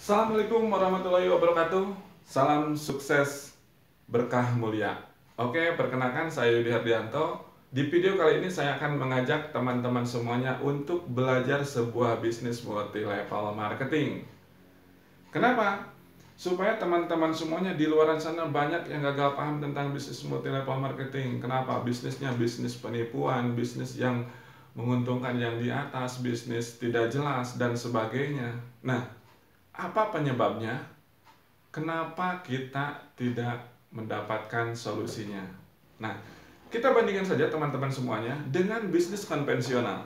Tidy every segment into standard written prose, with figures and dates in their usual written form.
Assalamualaikum warahmatullahi wabarakatuh. Salam sukses berkah mulia. Oke, perkenalkan saya Yudi Hardianto. Di video kali ini saya akan mengajak teman-teman semuanya untuk belajar sebuah bisnis multi level marketing. Kenapa? Supaya teman-teman semuanya di luar sana banyak yang gagal paham tentang bisnis multi level marketing. Kenapa? Bisnisnya bisnis penipuan, bisnis yang menguntungkan yang di atas, bisnis tidak jelas dan sebagainya. Nah, apa penyebabnya? Kenapa kita tidak mendapatkan solusinya? Nah, kita bandingkan saja teman-teman semuanya dengan bisnis konvensional.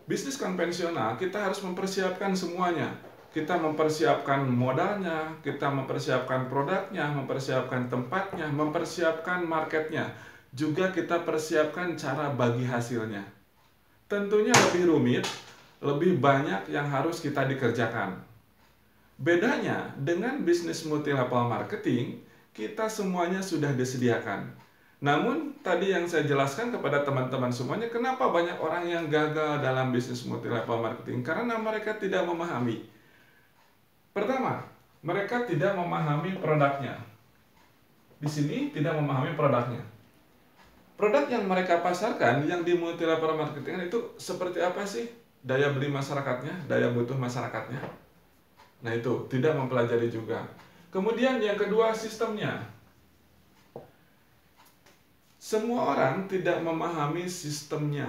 Bisnis konvensional kita harus mempersiapkan semuanya. Kita mempersiapkan modalnya, kita mempersiapkan produknya, mempersiapkan tempatnya, mempersiapkan marketnya. Juga kita persiapkan cara bagi hasilnya. Tentunya lebih rumit, lebih banyak yang harus kita dikerjakan. Bedanya dengan bisnis multi level marketing, kita semuanya sudah disediakan. Namun, tadi yang saya jelaskan kepada teman-teman semuanya, kenapa banyak orang yang gagal dalam bisnis multi level marketing? Karena mereka tidak memahami. Pertama, mereka tidak memahami produknya. Di sini tidak memahami produknya. Produk yang mereka pasarkan, yang di multi level marketing itu seperti apa sih? Daya beli masyarakatnya, daya butuh masyarakatnya. Nah itu, tidak mempelajari juga. Kemudian yang kedua, sistemnya. Semua orang tidak memahami sistemnya.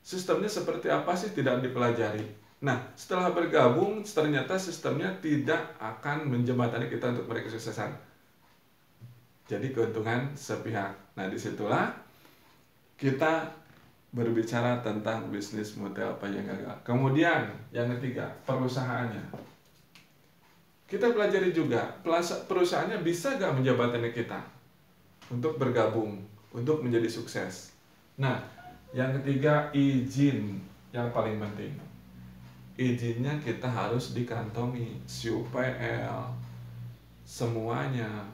Sistemnya seperti apa sih tidak dipelajari. Nah, setelah bergabung, ternyata sistemnya tidak akan menjembatani kita untuk meraih kesuksesan. Jadi keuntungan sepihak. Nah, disitulah kita berbicara tentang bisnis model apa yang gagal. Kemudian, yang ketiga, perusahaannya. Kita pelajari juga, perusahaannya bisa gak menjembatani kita untuk bergabung, untuk menjadi sukses. Nah, yang ketiga, izin yang paling penting. Izinnya kita harus dikantongi, SUPL, semuanya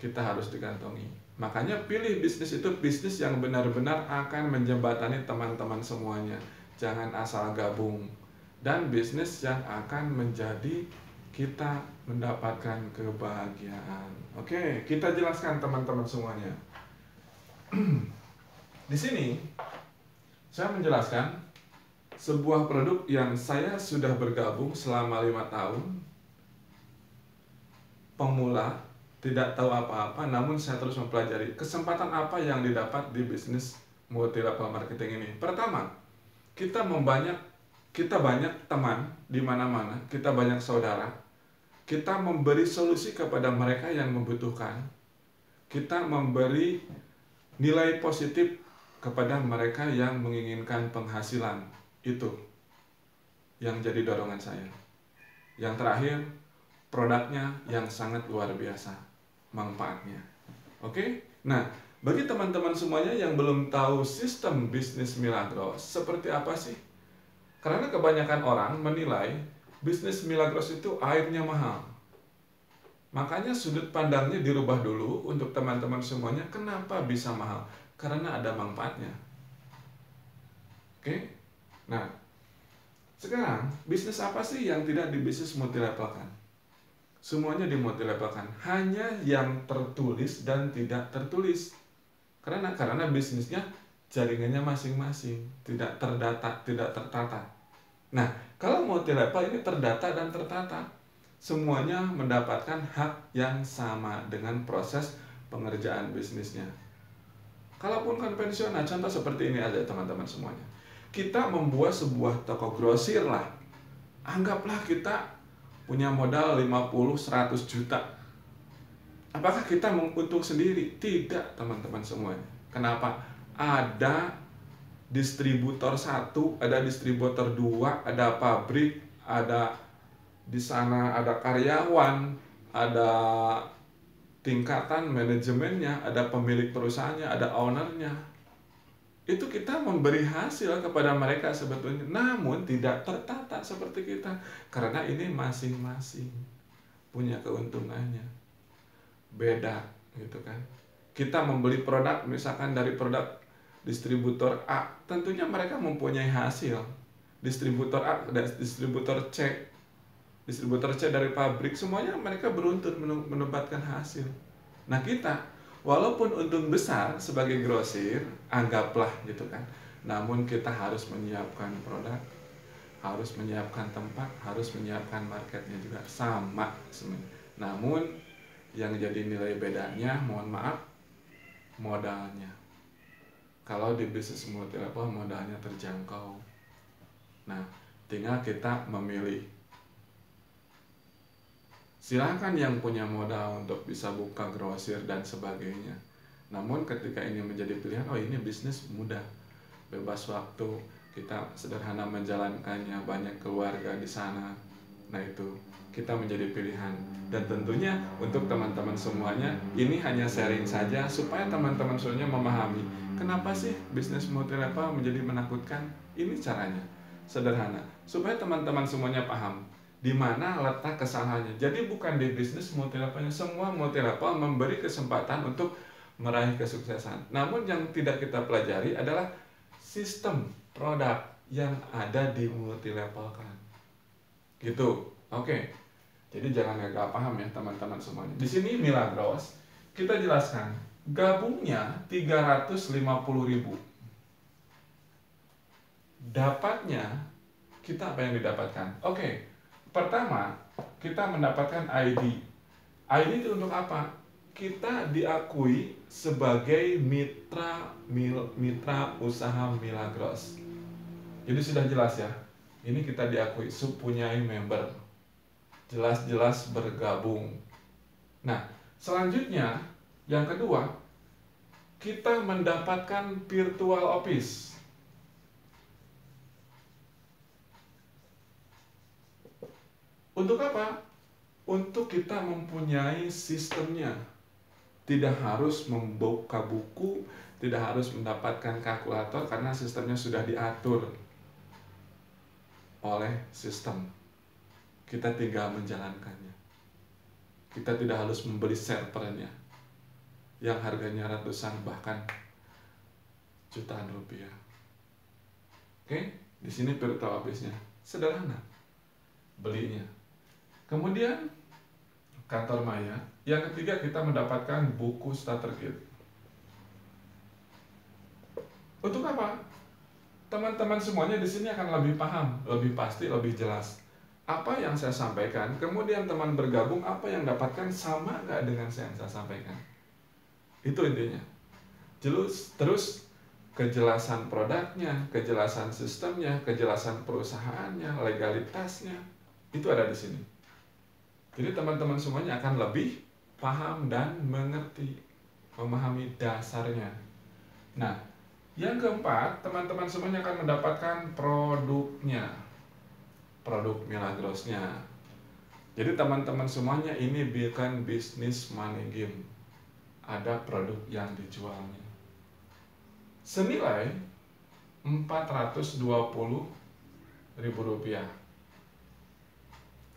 kita harus dikantongi. Makanya pilih bisnis itu bisnis yang benar-benar akan menjembatani teman-teman semuanya. Jangan asal gabung. Dan bisnis yang akan menjadi kita mendapatkan kebahagiaan. Oke, kita jelaskan teman-teman semuanya. Di sini saya menjelaskan sebuah produk yang saya sudah bergabung selama 5 tahun. Pemula, tidak tahu apa-apa, namun saya terus mempelajari kesempatan apa yang didapat di bisnis multi level marketing ini. Pertama, kita banyak teman di mana-mana, kita banyak saudara, kita memberi solusi kepada mereka yang membutuhkan, kita memberi nilai positif kepada mereka yang menginginkan penghasilan. Itu yang jadi dorongan saya. Yang terakhir, produknya yang sangat luar biasa manfaatnya. Oke? Nah, bagi teman-teman semuanya yang belum tahu sistem bisnis Milagros seperti apa sih? Karena kebanyakan orang menilai bisnis Milagros itu airnya mahal. Makanya sudut pandangnya dirubah dulu untuk teman-teman semuanya. Kenapa bisa mahal? Karena ada manfaatnya. Oke? Nah, sekarang bisnis apa sih yang tidak di bisnis multi-levelkan? Semuanya di multi-levelkan. Hanya yang tertulis dan tidak tertulis. Karena bisnisnya jaringannya masing-masing, tidak terdata, tidak tertata. Nah, kalau multi level ini terdata dan tertata, semuanya mendapatkan hak yang sama dengan proses pengerjaan bisnisnya. Kalaupun konvensional, contoh seperti ini aja teman-teman semuanya. Kita membuat sebuah toko grosir lah. Anggaplah kita punya modal 50-100 juta. Apakah kita untung sendiri? Tidak, teman-teman semuanya. Kenapa? Ada distributor 1, ada distributor 2, ada pabrik, ada di sana ada karyawan, ada tingkatan manajemennya, ada pemilik perusahaannya, ada ownernya. Itu kita memberi hasil kepada mereka sebetulnya, namun tidak tertata seperti kita. Karena ini masing-masing punya keuntungannya. Beda gitu kan. Kita membeli produk misalkan dari produk distributor A, tentunya mereka mempunyai hasil. Distributor A dan distributor C distributor C dari pabrik, semuanya mereka beruntun mendapatkan hasil. Nah kita, walaupun untung besar sebagai grosir, anggaplah gitu kan, namun kita harus menyiapkan produk, harus menyiapkan tempat, harus menyiapkan marketnya juga sama sebenarnya. Namun yang jadi nilai bedanya, mohon maaf, modalnya. Kalau di bisnis multi level modalnya terjangkau. Nah, tinggal kita memilih. Silakan yang punya modal untuk bisa buka grosir dan sebagainya. Namun ketika ini menjadi pilihan, oh ini bisnis mudah, bebas waktu, kita sederhana menjalankannya, banyak keluarga di sana. Nah itu kita menjadi pilihan. Dan tentunya untuk teman-teman semuanya, ini hanya sharing saja supaya teman-teman semuanya memahami kenapa sih bisnis multi level menjadi menakutkan. Ini caranya sederhana supaya teman-teman semuanya paham di mana letak kesalahannya. Jadi bukan di bisnis multi levelnya, semua multi level memberi kesempatan untuk meraih kesuksesan. Namun yang tidak kita pelajari adalah sistem produk yang ada di multi level kan. Gitu. Oke. Jadi jangan gagal paham ya teman-teman semuanya. Di sini Milagros kita jelaskan gabungnya 350.000. Dapatnya kita apa yang didapatkan? Oke. Pertama, kita mendapatkan ID. ID itu untuk apa? Kita diakui sebagai mitra usaha Milagros. Jadi sudah jelas ya. Ini kita diakui mempunyai member. Jelas-jelas bergabung. Nah, selanjutnya yang kedua, kita mendapatkan virtual office. Untuk apa? Untuk kita mempunyai sistemnya. Tidak harus membuka buku, tidak harus mendapatkan kalkulator karena sistemnya sudah diatur oleh sistem. Kita tinggal menjalankannya. Kita tidak harus membeli servernya yang harganya ratusan bahkan jutaan rupiah. Oke, di sini virtual office-nya sederhana belinya. Kemudian kantor maya. Yang ketiga kita mendapatkan buku starter kit. Untuk apa? Teman-teman semuanya di sini akan lebih paham, lebih pasti, lebih jelas. Apa yang saya sampaikan, kemudian teman bergabung, apa yang dapatkan sama nggak dengan yang saya sampaikan? Itu intinya. Terus kejelasan produknya, kejelasan sistemnya, kejelasan perusahaannya, legalitasnya, itu ada di sini. Jadi teman-teman semuanya akan lebih paham dan mengerti, memahami dasarnya. Nah, yang keempat, teman-teman semuanya akan mendapatkan produknya, produk Milagrosnya. Jadi teman-teman semuanya ini bukan bisnis money game, ada produk yang dijualnya. Senilai Rp420.000.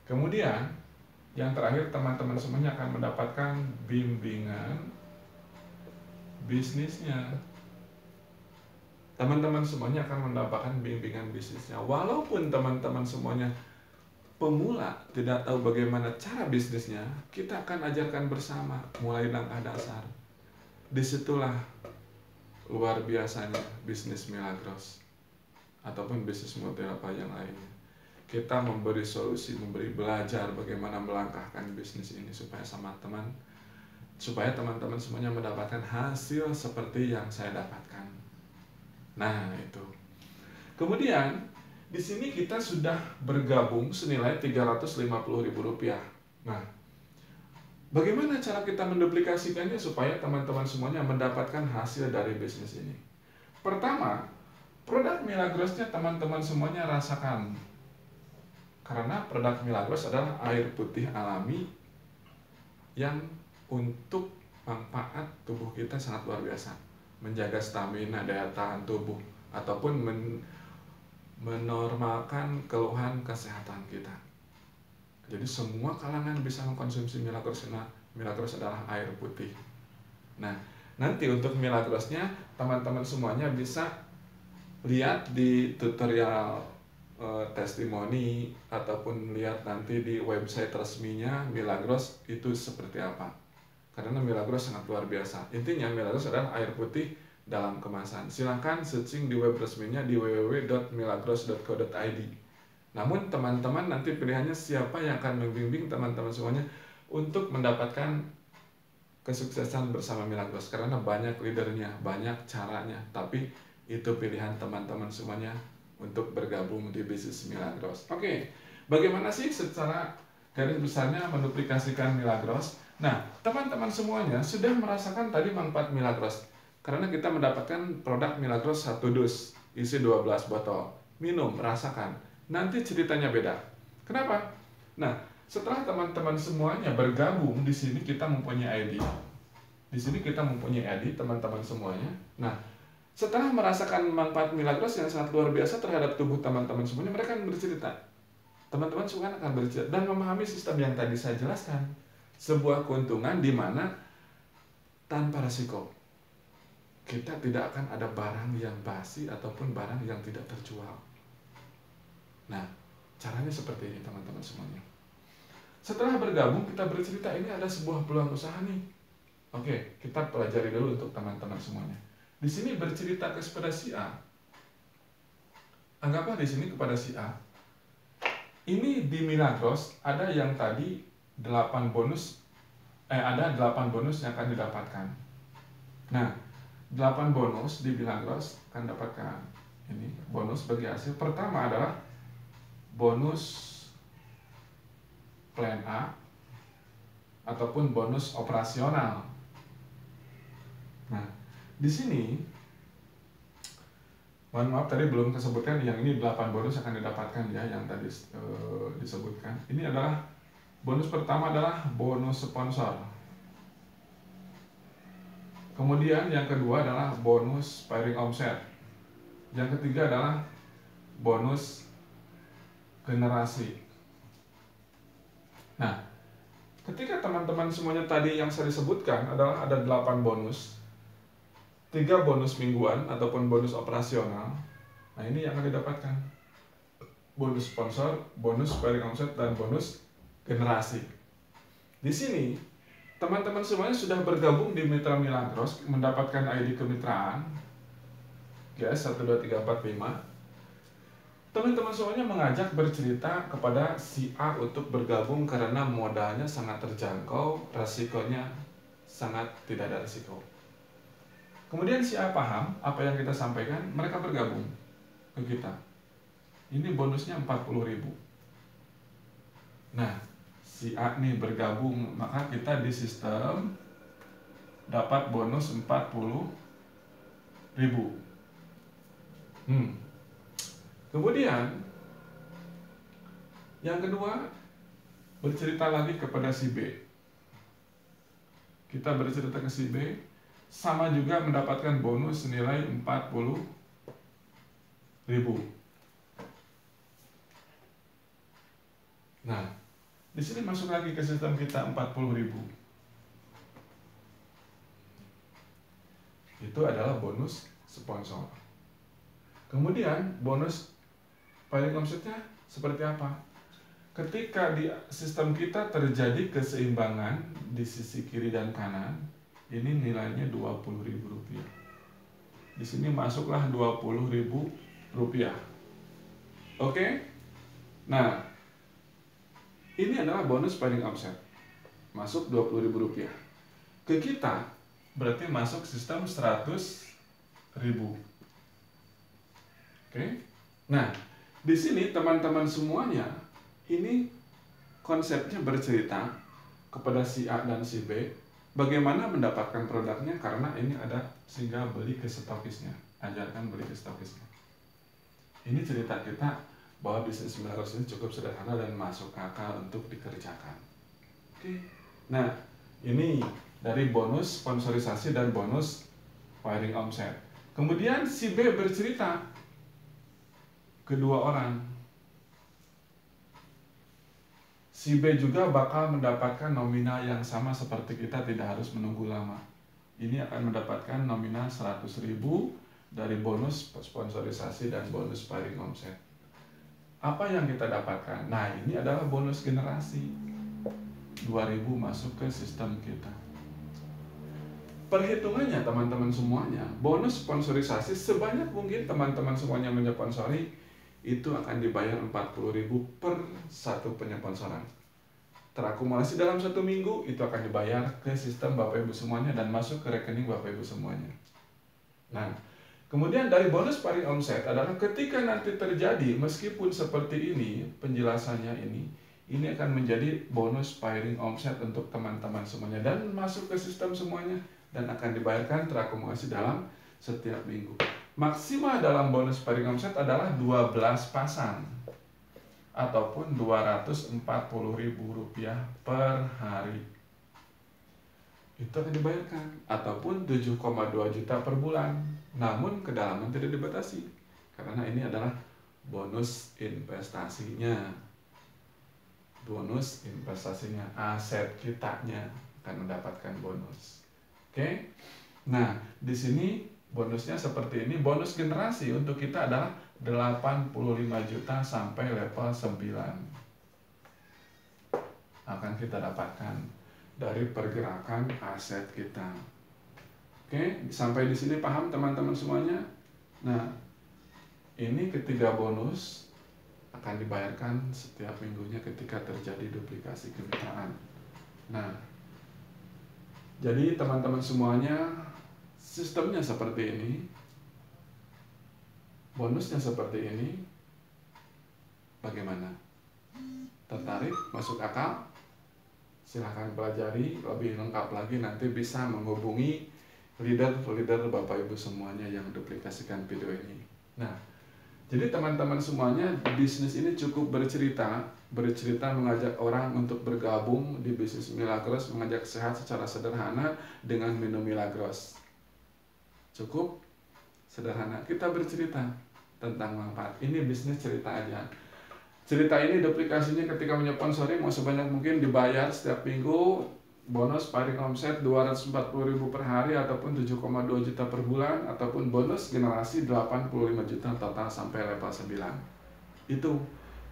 Kemudian yang terakhir, teman-teman semuanya akan mendapatkan bimbingan bisnisnya. Teman-teman semuanya akan mendapatkan bimbingan bisnisnya. Walaupun teman-teman semuanya pemula, tidak tahu bagaimana cara bisnisnya, kita akan ajarkan bersama, mulai langkah dasar. Disitulah luar biasanya bisnis Milagros ataupun bisnis multi level yang lainnya. Kita memberi solusi, memberi belajar bagaimana melangkahkan bisnis ini supaya teman-teman semuanya mendapatkan hasil seperti yang saya dapatkan. Nah, itu. Kemudian di sini kita sudah bergabung senilai Rp350.000. Nah, bagaimana cara kita menduplikasikannya supaya teman-teman semuanya mendapatkan hasil dari bisnis ini? Pertama, produk Milagrosnya teman-teman semuanya rasakan. Karena produk Milagros adalah air putih alami yang untuk manfaat tubuh kita sangat luar biasa. Menjaga stamina, daya tahan tubuh, ataupun menormalkan keluhan kesehatan kita. Jadi semua kalangan bisa mengkonsumsi Milagros. Milagros adalah air putih. Nah, nanti untuk Milagrosnya teman-teman semuanya bisa lihat di tutorial testimoni ataupun lihat nanti di website resminya Milagros itu seperti apa. Karena Milagros sangat luar biasa. Intinya Milagros adalah air putih dalam kemasan. Silahkan searching di web resminya di www.milagros.co.id. Namun teman-teman nanti pilihannya siapa yang akan membimbing teman-teman semuanya untuk mendapatkan kesuksesan bersama Milagros. Karena banyak leadernya, banyak caranya. Tapi itu pilihan teman-teman semuanya untuk bergabung di bisnis Milagros. Oke, bagaimana sih secara garis besarnya menduplikasikan Milagros? Nah, teman-teman semuanya sudah merasakan tadi manfaat Milagros. Karena kita mendapatkan produk Milagros 1 dus, isi 12 botol. Minum, rasakan. Nanti ceritanya beda. Kenapa? Nah, setelah teman-teman semuanya bergabung, di sini kita mempunyai ID. Di sini kita mempunyai ID, teman-teman semuanya. Nah, setelah merasakan manfaat Milagros yang sangat luar biasa terhadap tubuh teman-teman semuanya, mereka akan bercerita. Teman-teman semua akan bercerita dan memahami sistem yang tadi saya jelaskan. Sebuah keuntungan di mana tanpa resiko. Kita tidak akan ada barang yang basi ataupun barang yang tidak terjual. Nah, caranya seperti ini teman-teman semuanya. Setelah bergabung, kita bercerita ini ada sebuah peluang usaha nih. Oke, kita pelajari dulu untuk teman-teman semuanya. Di sini bercerita kepada si A. Anggaplah di sini kepada si A. Ini di Milagros ada yang tadi 8 bonus ada 8 bonus yang akan didapatkan. Nah, 8 bonus di Milagros akan dapatkan ini bonus bagi hasil. Pertama adalah bonus plan A ataupun bonus operasional. Nah, di sini, mohon maaf tadi belum disebutkan yang ini 8 bonus akan didapatkan ya yang tadi disebutkan. Ini adalah bonus pertama adalah bonus sponsor. Kemudian yang kedua adalah bonus pairing omset. Yang ketiga adalah bonus generasi. Nah, ketika teman-teman semuanya tadi yang saya sebutkan adalah ada 8 bonus. 3 bonus mingguan ataupun bonus operasional. Nah, ini yang akan didapatkan. Bonus sponsor, bonus pairing omset, dan bonus generasi. Di sini, teman-teman semuanya sudah bergabung di Mitra Milagros, mendapatkan ID kemitraan. Guys, 1, 2, 3, 4, 5. Teman-teman semuanya mengajak bercerita kepada si A untuk bergabung karena modalnya sangat terjangkau, resikonya sangat tidak ada resiko. Kemudian si A paham apa yang kita sampaikan, mereka bergabung ke kita. Ini bonusnya 40.000. Nah, si A nih bergabung, maka kita di sistem dapat bonus 40.000. Kemudian yang kedua bercerita lagi kepada si B. Kita bercerita ke si B, sama juga mendapatkan bonus senilai 40.000. Nah, di sini masuk lagi ke sistem kita 40.000. Itu adalah bonus sponsor. Kemudian bonus pairing omsetnya seperti apa? Ketika di sistem kita terjadi keseimbangan di sisi kiri dan kanan, ini nilainya 20.000 rupiah. Di sini masuklah 20.000 rupiah. Oke? Nah, ini adalah bonus pairing omset. Masuk 20.000 rupiah. Ke kita berarti masuk sistem 100.000. Oke? Nah, di sini teman-teman semuanya ini konsepnya bercerita kepada si A dan si B bagaimana mendapatkan produknya, karena ini ada sehingga beli ke stokisnya. Ajarkan beli ke stokisnya. Ini cerita kita bahwa bisnis Milagros ini cukup sederhana dan masuk akal untuk dikerjakan. Oke. Nah, ini dari bonus sponsorisasi dan bonus pairing omset. Kemudian si B bercerita kedua orang. Si B juga bakal mendapatkan nominal yang sama seperti kita, tidak harus menunggu lama. Ini akan mendapatkan nominal 100.000 dari bonus sponsorisasi dan bonus pairing omset. Apa yang kita dapatkan? Nah, ini adalah bonus generasi. 2.000 masuk ke sistem kita. Perhitungannya teman-teman semuanya, bonus sponsorisasi sebanyak mungkin teman-teman semuanya menyponsori itu akan dibayar 40.000 per satu penyponsoran. Terakumulasi dalam 1 minggu itu akan dibayar ke sistem Bapak Ibu semuanya dan masuk ke rekening Bapak Ibu semuanya. Nah, kemudian dari bonus paring omset adalah ketika nanti terjadi meskipun seperti ini penjelasannya ini akan menjadi bonus paring omset untuk teman-teman semuanya dan masuk ke sistem semuanya dan akan dibayarkan terakumulasi dalam setiap minggu. Maksimal dalam bonus paring omset adalah 12 pasang ataupun Rp240.000 per hari. Itu akan dibayarkan ataupun 7,2 juta per bulan. Namun kedalaman tidak dibatasi karena ini adalah bonus investasinya. Bonus investasinya, aset kitanya akan mendapatkan bonus. Oke. Nah, di sini bonusnya seperti ini. Bonus generasi untuk kita adalah 85 juta sampai level 9. Akan kita dapatkan dari pergerakan aset kita. Oke, sampai di sini paham teman-teman semuanya? Nah, ini ketiga bonus akan dibayarkan setiap minggunya ketika terjadi duplikasi kemitraan. Nah, jadi teman-teman semuanya, sistemnya seperti ini, bonusnya seperti ini. Bagaimana? Tertarik? Masuk akal? Silahkan pelajari lebih lengkap lagi, nanti bisa menghubungi leader Bapak Ibu semuanya yang duplikasikan video ini. Nah, jadi teman-teman semuanya, bisnis ini cukup bercerita mengajak orang untuk bergabung di bisnis Milagros, mengajak sehat secara sederhana dengan minum Milagros. Cukup sederhana, kita bercerita tentang manfaat. Ini bisnis cerita aja. Cerita ini duplikasinya ketika menyponsori mau sebanyak mungkin dibayar setiap minggu. Bonus paring omset 240.000 per hari ataupun 7,2 juta per bulan, ataupun bonus generasi 85 juta total sampai level 9. Itu.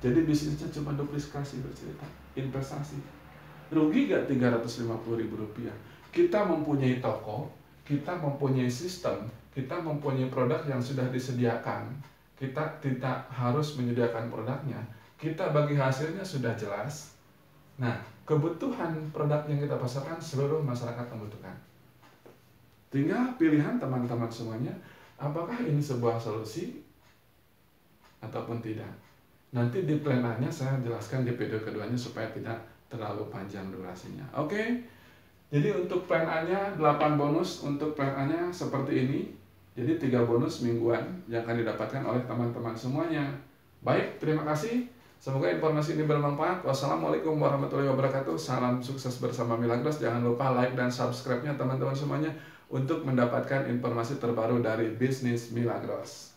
Jadi bisnisnya cuma duplikasi bercerita, investasi. Rugi gak 350.000 rupiah? Kita mempunyai toko, kita mempunyai sistem, kita mempunyai produk yang sudah disediakan. Kita tidak harus menyediakan produknya. Kita bagi hasilnya sudah jelas. Nah, kebutuhan produk yang kita pasarkan seluruh masyarakat membutuhkan. Tinggal pilihan teman-teman semuanya, apakah ini sebuah solusi ataupun tidak. Nanti di plan A-nya saya jelaskan di video keduanya supaya tidak terlalu panjang durasinya. Oke. Jadi untuk plan A-nya 8 bonus, untuk plan A-nya seperti ini. Jadi 3 bonus mingguan yang akan didapatkan oleh teman-teman semuanya. Baik, terima kasih. Semoga informasi ini bermanfaat. Wassalamualaikum warahmatullahi wabarakatuh. Salam sukses bersama Milagros. Jangan lupa like dan subscribe-nya teman-teman semuanya untuk mendapatkan informasi terbaru dari bisnis Milagros.